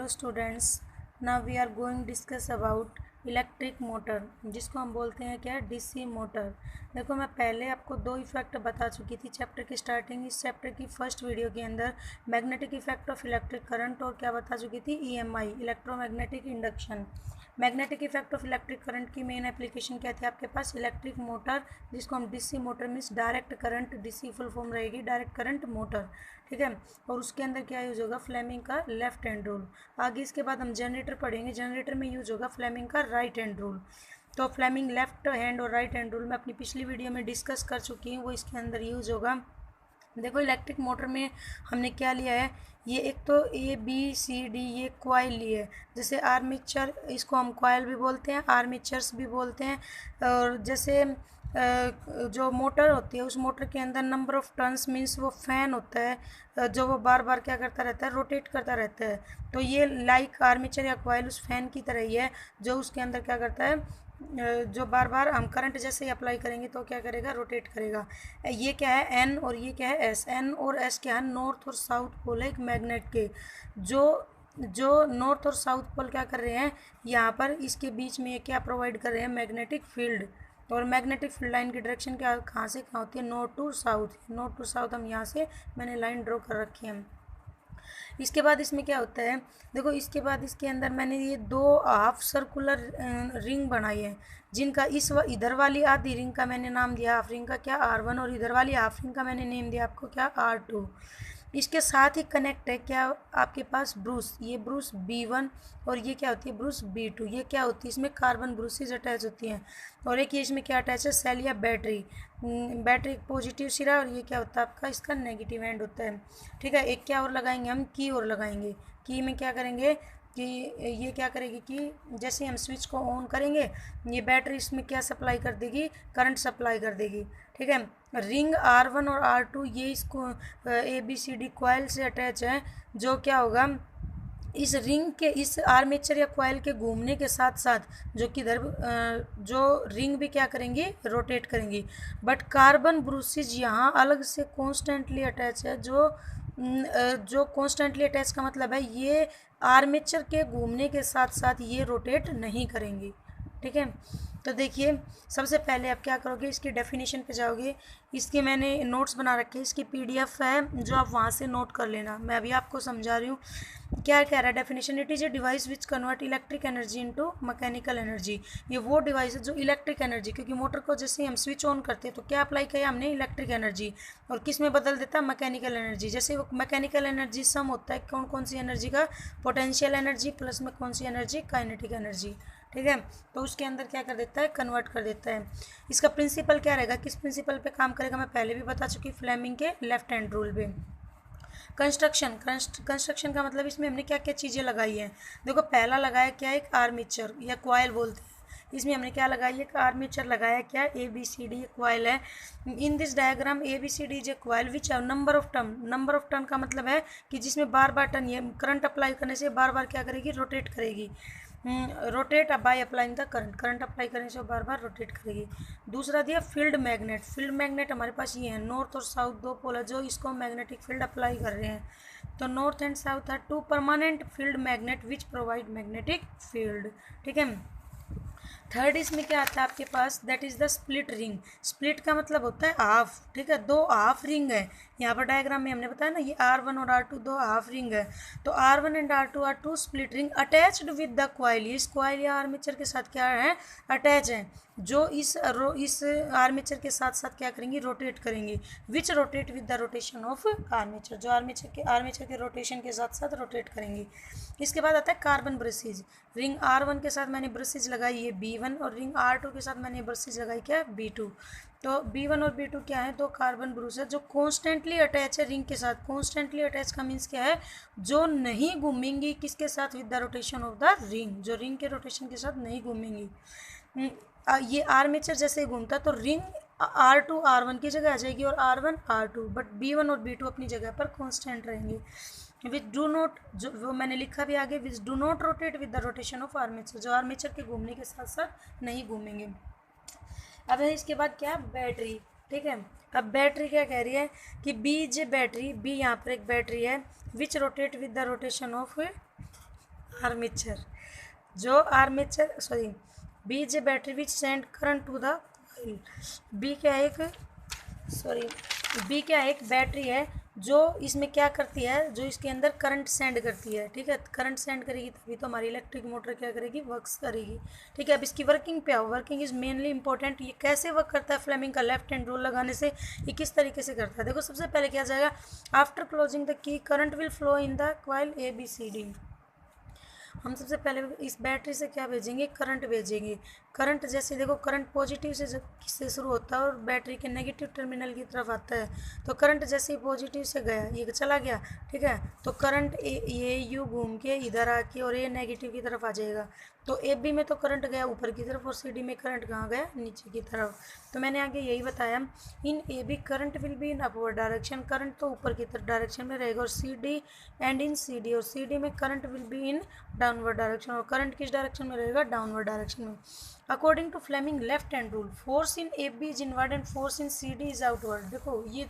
students, now we are going to discuss about electric motor, जिसको हम बोलते हैं क्या, डीसी मोटर। देखो मैं पहले आपको दो इफेक्ट बता चुकी थी चैप्टर की स्टार्टिंग, इस चैप्टर की फर्स्ट वीडियो के अंदर magnetic effect of electric current और क्या बता चुकी थी, EMI, electromagnetic induction. Magnetic effect of electric current की मेन एप्लीकेशन क्या थी आपके पास, इलेक्ट्रिक मोटर, जिसको हम DC motor means direct current, DC full form रहेगी डायरेक्ट करंट मोटर, ठीक है। और उसके अंदर क्या यूज होगा, फ्लेमिंग का लेफ्ट हैंड रूल। आगे इसके बाद हम जनरेटर पढ़ेंगे, जनरेटर में यूज होगा फ्लेमिंग का राइट हैंड रूल। तो फ्लेमिंग लेफ्ट हैंड और राइट हैंड रूल मैं अपनी पिछली वीडियो में डिस्कस कर चुकी हूँ, वो इसके अंदर यूज होगा। देखो इलेक्ट्रिक मोटर में हमने क्या लिया है, ये एक तो ए बी सी डी ये कॉइल लिए, जैसे आर्मेचर, इसको हम कॉइल भी बोलते हैं, आर्मेचर्स भी बोलते हैं। और जैसे जो मोटर होती है उस मोटर के अंदर नंबर ऑफ टर्न्स मीन्स वो फैन होता है जो वो बार बार क्या करता रहता है, रोटेट करता रहता है। तो ये लाइक आर्मेचर या कॉइल उस फैन की तरह ही है, जो उसके अंदर क्या करता है, जो बार बार हम करंट जैसे ही अप्लाई करेंगे तो क्या करेगा, रोटेट करेगा। ये क्या है एन और ये क्या है एस, एन और एस क्या है, नॉर्थ और साउथ पोल है एक मैग्नेट के। जो नॉर्थ और साउथ पोल क्या कर रहे हैं, यहाँ पर इसके बीच में ये क्या प्रोवाइड कर रहे हैं, मैग्नेटिक फील्ड। और मैग्नेटिक फील्ड लाइन की डायरेक्शन क्या कहाँ से कहाँ होती है, north to south. North to south हम यहाँ से मैंने लाइन ड्रॉ कर रखी है। इसके बाद इसमें क्या होता है, देखो इसके बाद इसके अंदर मैंने ये दो हाफ सर्कुलर रिंग बनाई है, जिनका इधर वाली आधी रिंग का मैंने नाम दिया हाफ रिंग का क्या, R1, और इधर वाली हाफ रिंग का मैंने नेम दिया आपको क्या, R2। इसके साथ ही कनेक्ट है क्या आपके पास ब्रूस, ये ब्रूस B1 और ये क्या होती है ब्रूस B2। ये क्या होती है, इसमें कार्बन ब्रूसेज अटैच होती हैं। और एक ये इसमें क्या अटैच है, सेल या बैटरी, बैटरी पॉजिटिव सिरा, और ये क्या होता है आपका, इसका नेगेटिव एंड होता है, ठीक है। एक क्या और लगाएंगे हम, की और लगाएंगे। की में क्या करेंगे कि ये क्या करेगी कि जैसे हम स्विच को ऑन करेंगे ये बैटरी इसमें क्या सप्लाई कर देगी, करंट सप्लाई कर देगी, ठीक है। रिंग R1 और R2 ये इसको ABCD कॉइल से अटैच है, जो क्या होगा इस रिंग के, इस आर्मेचर या कॉइल के घूमने के साथ साथ जो कि इधर जो रिंग भी क्या करेंगी, रोटेट करेंगी। बट कार्बन ब्रूसेज यहाँ अलग से कॉन्स्टेंटली अटैच है, जो कॉन्स्टेंटली अटैच का मतलब है ये आर्मेचर के घूमने के साथ साथ ये रोटेट नहीं करेंगी, ठीक है। तो देखिए सबसे पहले आप क्या करोगे, इसकी डेफिनेशन पे जाओगे, इसके मैंने नोट्स बना रखे हैं, इसकी PDF है जो आप वहाँ से नोट कर लेना, मैं अभी आपको समझा रही हूँ। क्या कह रहा है definition, it is a device which convert electric energy into mechanical energy. ये वो डिवाइस है जो इलेक्ट्रिक एनर्जी, क्योंकि मोटर को जैसे हम स्विच ऑन करते हैं तो क्या अप्लाई किया हमने, इलेक्ट्रिक एनर्जी, और किस में बदल देता है, मैकेनिकल एनर्जी। जैसे वो मैकेनिकल एनर्जी सम होता है कौन कौन सी एनर्जी का, पोटेंशियल एनर्जी प्लस में कौन सी एनर्जी, काइनेटिक एनर्जी, ठीक है। तो उसके अंदर क्या कर देता है, कन्वर्ट कर देता है। इसका प्रिंसिपल क्या रहेगा, किस प्रिंसिपल पे काम करेगा, मैं पहले भी बता चुकी, फ्लेमिंग के लेफ्ट हैंड रूल पे। कंस्ट्रक्शन का मतलब इसमें हमने क्या क्या चीज़ें लगाई हैं, देखो पहला लगाया क्या, एक आर्मेचर या कॉइल बोलते हैं, इसमें हमने क्या लगाई है, आर्मेचर लगाया क्या, ABCD कॉइल है। In this diagram ABCD is a coil which have number of turn, number of turn का मतलब है कि जिसमें बार बार टर्न, ये करंट अप्लाई करने से बार बार क्या करेगी, रोटेट करेगी, rotate by applying the current, current apply करने से बार बार रोटेट करेगी। दूसरा दिया फील्ड मैग्नेट, फील्ड मैग्नेट हमारे पास ये है, नॉर्थ और साउथ दो पोल है जो इसको मैग्नेटिक फील्ड अप्लाई कर रहे हैं। तो नॉर्थ एंड साउथ है two permanent field magnet which provide magnetic field, ठीक है। थर्ड इसमें क्या आता है आपके पास, that is the split ring. Split का मतलब होता है हाफ, ठीक है, दो हाफ रिंग है। यहाँ पर डायग्राम में हमने बताया ना, ये R1 और R2 दो हाफ रिंग है। तो R1 and R2 are two split ring attached with the coil, इस कॉइल या आर्मेचर के साथ क्या है, अटैच है, जो इस आर्मेचर के साथ साथ क्या करेंगी, रोटेट करेंगी, विच rotate with the rotation of armature, जो आर्मेचर के रोटेशन के साथ साथ रोटेट करेंगी। इसके बाद आता है कार्बन ब्रशेज। रिंग R1 के साथ मैंने ब्रशेज लगाई है B1, और रिंग R2 के साथ मैंने ब्रशेज लगाई क्या, B2। तो B1 और B2 क्या है, दो कार्बन ब्रूस है जो कॉन्स्टेंटली अटैच है रिंग के साथ। कॉन्स्टेंटली अटैच का मीन्स क्या है, जो नहीं घूमेंगी किसके साथ, with the rotation of the ring, जो रिंग के रोटेशन के साथ नहीं घूमेंगी। ये आर्मेचर जैसे घूमता तो रिंग R2 R1 की जगह आ जाएगी और R1 R2, बट B1 और B2 अपनी जगह पर कॉन्स्टेंट रहेंगे। विच डू नॉट, जो वो मैंने लिखा भी आगे, which do not rotate with the rotation of armature, जो आर्मेचर के घूमने के साथ साथ नहीं घूमेंगे। अब है इसके बाद क्या, बैटरी, ठीक है। अब बैटरी क्या कह रही है कि बी जे बैटरी, बी यहाँ पर एक बैटरी है, which rotate with the rotation of armature, जो armature sorry, B is a battery which send current to the coil. B क्या है एक सॉरी बी क्या है, एक बैटरी है जो इसमें क्या करती है, जो इसके अंदर करंट सेंड करती है। ठीक है, करंट सेंड करेगी तभी तो हमारी इलेक्ट्रिक मोटर क्या करेगी, वर्क्स करेगी। ठीक है, अब इसकी वर्किंग पे आओ। Working is mainly important. ये कैसे वर्क करता है फ्लेमिंग का लेफ्ट हैंड रूल लगाने से, ये किस तरीके से करता है। देखो सबसे पहले क्या जाएगा, after closing the key current will flow in the coil A B C D. हम सबसे पहले इस बैटरी से क्या भेजेंगे, करंट भेजेंगे। करंट जैसे देखो, करंट पॉजिटिव से शुरू होता है और बैटरी के नेगेटिव टर्मिनल की तरफ आता है। तो करंट जैसे ही पॉजिटिव से गया, ये चला गया। ठीक है, तो करंट ये यू घूम के इधर आके और ये नेगेटिव की तरफ आ जाएगा। तो ए बी में तो करंट गया ऊपर की तरफ और सी डी में करंट कहाँ गया, नीचे की तरफ। तो मैंने आगे यही बताया, in A B current will be in upward direction, current तो ऊपर की तरफ डायरेक्शन में रहेगा। और C D and in C D, और सी डी में current will be in downward direction, और करंट किस डायरेक्शन में रहेगा, डाउनवर्ड डायरेक्शन में। According to Fleming left hand rule, force in A B is inward and force in C D is outward. देखो ये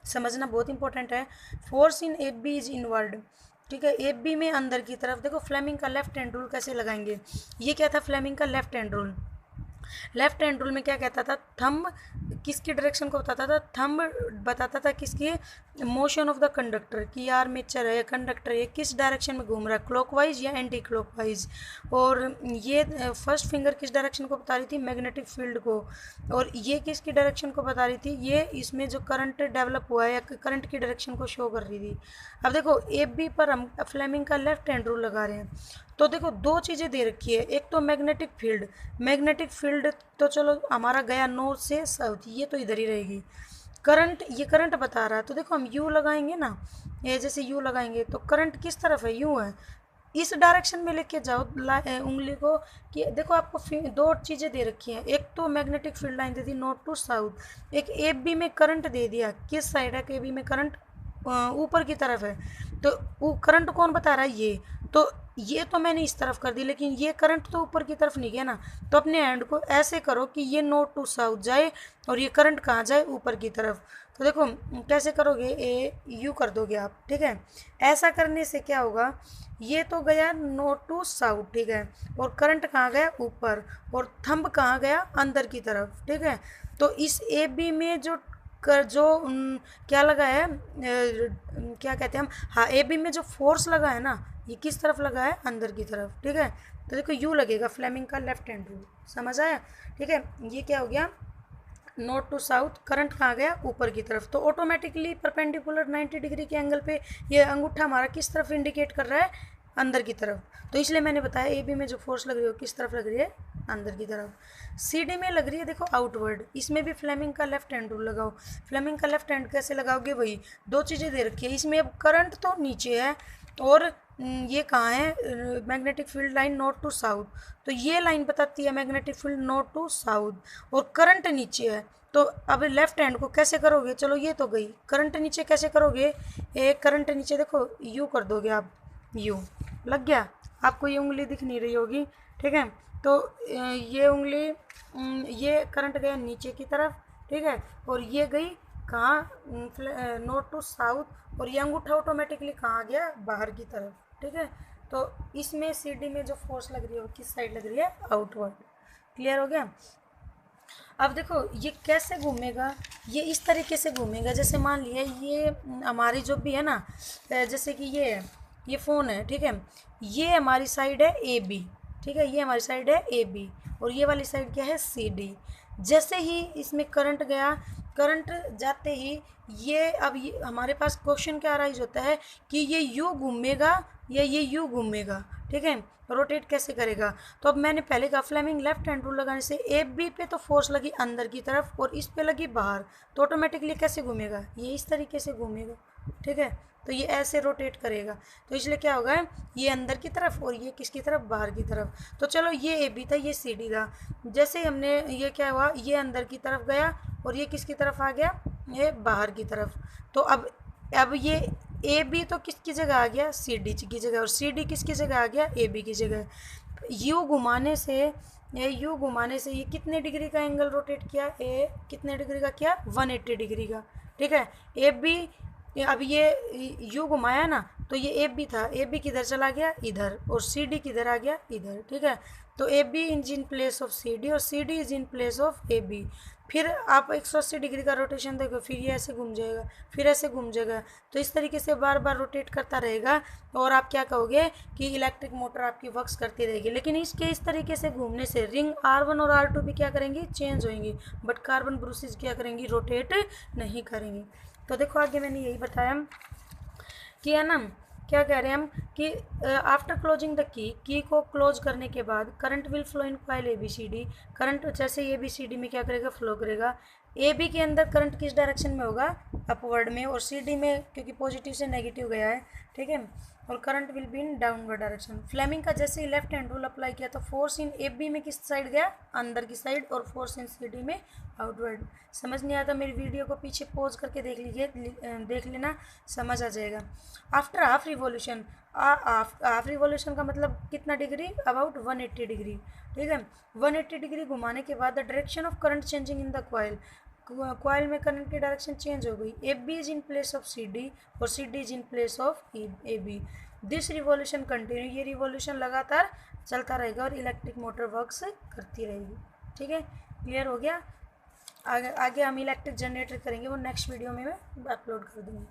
समझना बहुत इंपॉर्टेंट है। Force in A B is inward, ठीक है, ए बी में अंदर की तरफ। देखो फ्लेमिंग का लेफ्ट हैंड रूल कैसे लगाएंगे, ये क्या था फ्लेमिंग का left hand rule. Left hand rule में क्या कहता था, थंब किसकी डायरेक्शन को बताता था, थंब बताता था किसकी, मोशन ऑफ द कंडक्टर, कि आर्मेचर है कंडक्टर ये किस डायरेक्शन में घूम रहा है, क्लॉकवाइज या एंटी क्लॉकवाइज। और ये फर्स्ट फिंगर किस डायरेक्शन को बता रही थी, मैग्नेटिक फील्ड को। और ये किसकी डायरेक्शन को बता रही थी, ये इसमें जो करंट डेवलप हुआ है या करंट की डायरेक्शन को शो कर रही थी। अब देखो ए बी पर हम फ्लेमिंग का लेफ्ट हैंड रूल लगा रहे हैं। तो देखो दो चीज़ें दे रखी है, एक तो मैग्नेटिक फील्ड। मैग्नेटिक फील्ड तो चलो हमारा गया नॉर्थ से साउथ, ये तो इधर ही रहेगी। करंट, ये करंट बता रहा है, तो देखो हम यू लगाएंगे ना, ये जैसे यू लगाएंगे तो करंट किस तरफ है, यू है। इस डायरेक्शन में लेके जाओ उंगली को, कि देखो आपको दो चीज़ें दे रखी हैं, एक तो मैग्नेटिक फील्ड लाइन दे दी नॉर्थ टू साउथ, एक ए बी में करंट दे दिया, किस साइड है, ए बी में करंट ऊपर की तरफ है। तो वो करंट कौन बता रहा है, ये तो मैंने इस तरफ कर दी, लेकिन ये करंट तो ऊपर की तरफ नहीं गया ना। तो अपने हैंड को ऐसे करो कि ये नॉर्थ टू साउथ जाए और ये करंट कहाँ जाए, ऊपर की तरफ। तो देखो कैसे करोगे, ए यू कर दोगे आप। ठीक है, ऐसा करने से क्या होगा, ये तो गया नॉर्थ टू साउथ, ठीक है, और करंट कहाँ गया, ऊपर, और थंब कहाँ गया, अंदर की तरफ। ठीक है, तो इस ए बी में जो क्या लगा है, क्या कहते हैं हम, हाँ ए बी में जो फोर्स लगा है ना, ये किस तरफ लगा है, अंदर की तरफ। ठीक है, तो देखो यू लगेगा फ्लेमिंग का लेफ्ट हैंड रूल, समझ आया। ठीक है, ये क्या हो गया, नॉर्थ टू साउथ, करंट कहाँ गया, ऊपर की तरफ। तो ऑटोमेटिकली परपेंडिकुलर 90 डिग्री के एंगल पे ये अंगूठा हमारा किस तरफ इंडिकेट कर रहा है, अंदर की तरफ। तो इसलिए मैंने बताया ए बी में जो फोर्स लग रही है किस तरफ लग रही है, अंदर की तरफ। सी डी में लग रही है देखो आउटवर्ड, इसमें भी फ्लेमिंग का लेफ्ट हैंड रूल लगाओ। फ्लेमिंग का लेफ्ट हैंड कैसे लगाओगे, वही दो चीज़ें दे रखी है इसमें। अब करंट तो नीचे है और ये कहाँ है, magnetic field line north to south. तो ये लाइन बताती है magnetic field north to south, और करंट नीचे है। तो अब लेफ्ट हैंड को कैसे करोगे, चलो ये तो गई, करंट नीचे कैसे करोगे, एक करंट नीचे देखो यू कर दोगे आप, यू लग गया आपको, ये उंगली दिख नहीं रही होगी। ठीक है, तो ये उंगली, ये करंट गया नीचे की तरफ। ठीक है, और ये गई कहाँ, नॉर्थ टू साउथ, और ये अंगूठा ऑटोमेटिकली कहाँ गया, बाहर की तरफ। ठीक है, तो इसमें सी डी में जो फोर्स लग रही है वो किस साइड लग रही है, आउटवर्ड। क्लियर हो गया। अब देखो ये कैसे घूमेगा, ये इस तरीके से घूमेगा, जैसे मान लिया ये हमारी जो भी है ना, जैसे कि ये फ़ोन है। ठीक है, ये हमारी साइड है ए बी, ठीक है, ये हमारी साइड है ए बी, और ये वाली साइड क्या है, सी डी। जैसे ही इसमें करंट गया, करंट जाते ही ये, अब ये हमारे पास क्वेश्चन क्या राइज होता है कि ये यू घूमेगा या ये यू घूमेगा। ठीक है, रोटेट कैसे करेगा। तो अब मैंने पहले कहा फ्लेमिंग लेफ्ट हैंड रूल लगाने से ए बी पे तो फोर्स लगी अंदर की तरफ और इस पे लगी बाहर, तो ऑटोमेटिकली कैसे घूमेगा, ये इस तरीके से घूमेगा। ठीक है, तो ये ऐसे रोटेट करेगा, तो इसलिए क्या होगा, ये अंदर की तरफ और ये किसकी तरफ, बाहर की तरफ। तो चलो ये ए बी था, ये सी डी था। जैसे ही हमने ये क्या हुआ, ये अंदर की तरफ गया और ये किसकी तरफ आ गया, ये बाहर की तरफ। तो अब ये ए बी तो किसकी जगह आ गया, सी डी की जगह, और सी डी किसकी जगह आ गया, ए बी की जगह। यू घुमाने से ये कितने डिग्री का एंगल रोटेट किया, ए कितने डिग्री का किया, 180 डिग्री का। ठीक है, ए बी अब ये यू घुमाया ना, तो ये ए बी था, ए बी किधर चला गया, इधर, और सी डी किधर आ गया, इधर, ठीक है। तो A B is in place of C D और C D is in place of A B. फिर आप 180 डिग्री का रोटेशन देखो, फिर ये ऐसे घूम जाएगा, फिर ऐसे घूम जाएगा, तो इस तरीके से बार बार रोटेट करता रहेगा, और आप क्या कहोगे कि इलेक्ट्रिक मोटर आपकी वर्क्स करती रहेगी। लेकिन इसके इस तरीके से घूमने से रिंग R1 और R2 भी क्या करेंगी, चेंज होंगी, बट कार्बन ब्रूसेस क्या करेंगी, रोटेट नहीं करेंगी। तो देखो आगे मैंने यही बताया कि है ना, क्या कह रहे हैं हम कि आफ्टर क्लोजिंग द की को क्लोज करने के बाद current will flow in coil A B C D. Current जैसे ए बी सी डी में क्या करेगा, फ्लो करेगा। ए बी के अंदर करंट किस डायरेक्शन में होगा, अपवर्ड में, और सी डी में क्योंकि पॉजिटिव से नेगेटिव गया है, ठीक है, और current will be in downward direction. Fleming का जैसे लेफ्ट हैंड रूल अप्लाई किया तो फोर्स इन ए बी में किस साइड गया, अंदर की साइड, और फोर्स इन सी डी में आउटवर्ड। समझ नहीं आता मेरी वीडियो को पीछे पॉज करके देख लीजिए, देख लेना, समझ आ जाएगा। After half revolution, half revolution का मतलब कितना डिग्री, अबाउट 180 डिग्री, ठीक है। 180 डिग्री घुमाने के बाद the direction of current changing in the coil, coil में करंट की डायरेक्शन चेंज हो गई। A B is in place of C D और C D is in place of A B. This revolution continue, ये revolution लगातार चलता रहेगा और इलेक्ट्रिक मोटर वर्क्स करती रहेगी, ठीक है। क्लियर हो गया। आगे आगे हम इलेक्ट्रिक जनरेटर करेंगे, वो नेक्स्ट वीडियो में मैं अपलोड कर दूँगी।